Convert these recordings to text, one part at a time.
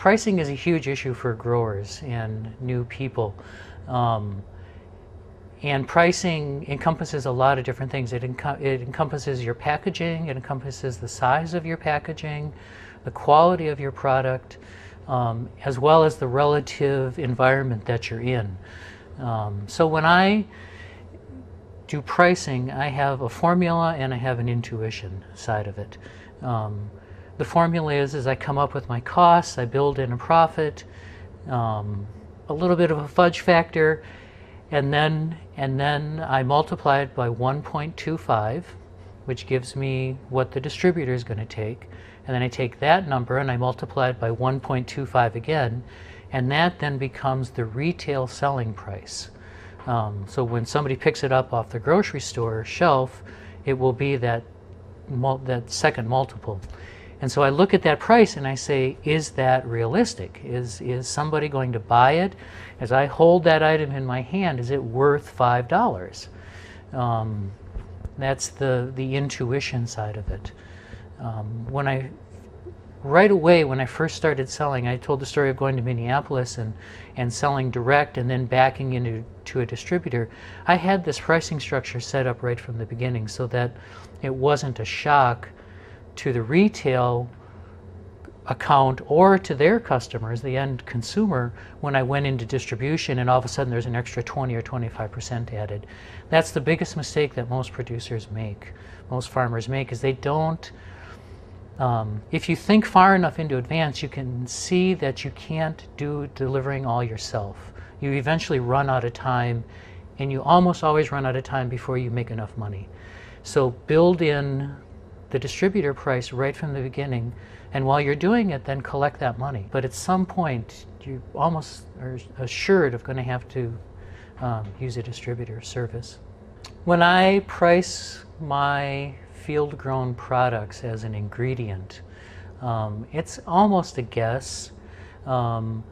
Pricing is a huge issue for growers and new people. And pricing encompasses a lot of different things. It encompasses your packaging, it encompasses the size of your packaging, the quality of your product, as well as the relative environment that you're in. So when I do pricing, I have a formula and I have an intuition side of it. The formula is I come up with my costs, I build in a profit, a little bit of a fudge factor, and then I multiply it by 1.25, which gives me what the distributor is going to take. And then I take that number and I multiply it by 1.25 again, and that then becomes the retail selling price. So when somebody picks it up off the grocery store shelf, it will be that second multiple. And so I look at that price and I say, is that realistic? Is somebody going to buy it? As I hold that item in my hand, is it worth $5? That's the intuition side of it. Right away when I first started selling, I told the story of going to Minneapolis and selling direct and then backing into a distributor. I had this pricing structure set up right from the beginning so that it wasn't a shock to the retail account or to their customers, the end consumer, when I went into distribution and all of a sudden there's an extra 20 or 25% added. That's the biggest mistake that most producers make, most farmers make, is they don't, if you think far enough into advance, you can see that you can't do delivering all yourself. You eventually run out of time, and you almost always run out of time before you make enough money. So build in the distributor price right from the beginning, and while you're doing it, then collect that money. But at some point, you almost are assured of going to have to use a distributor service. When I price my field-grown products as an ingredient, it's almost a guess, and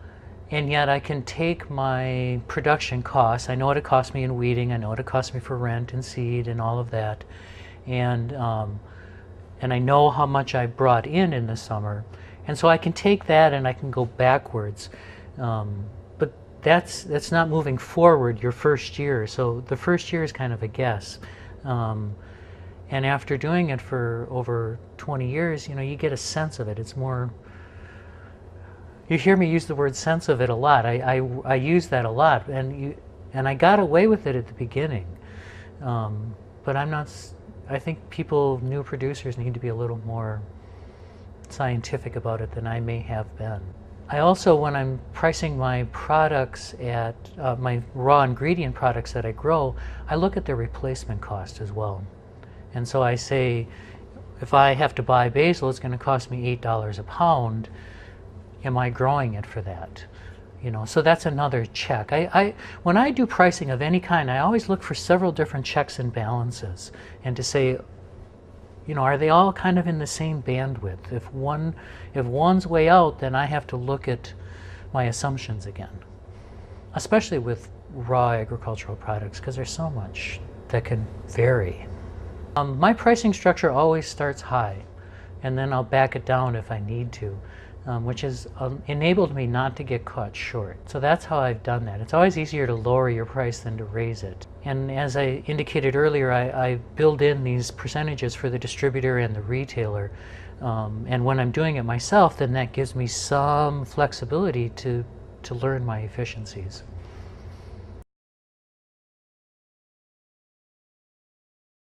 yet I can take my production costs. I know what it costs me in weeding, I know what it costs me for rent and seed and all of that, and I know how much I brought in the summer, and so I can take that and I can go backwards, but that's not moving forward your first year. So the first year is kind of a guess, and after doing it for over 20 years, you get a sense of it. It's more, you hear me use the word sense of it a lot. I use that a lot, and I got away with it at the beginning, but I'm not. I think new producers need to be a little more scientific about it than I may have been. I also, when I'm pricing my products at my raw ingredient products that I grow, I look at their replacement cost as well. And so I say, if I have to buy basil, it's going to cost me $8 a pound. Am I growing it for that? So that's another check. When I do pricing of any kind, I always look for several different checks and balances, and to say, are they all kind of in the same bandwidth? If one's way out, then I have to look at my assumptions again, especially with raw agricultural products, because there's so much that can vary. My pricing structure always starts high, and then I'll back it down if I need to. Which has enabled me not to get caught short. So that's how I've done that. It's always easier to lower your price than to raise it. And as I indicated earlier, I build in these percentages for the distributor and the retailer. And when I'm doing it myself, then that gives me some flexibility to learn my efficiencies.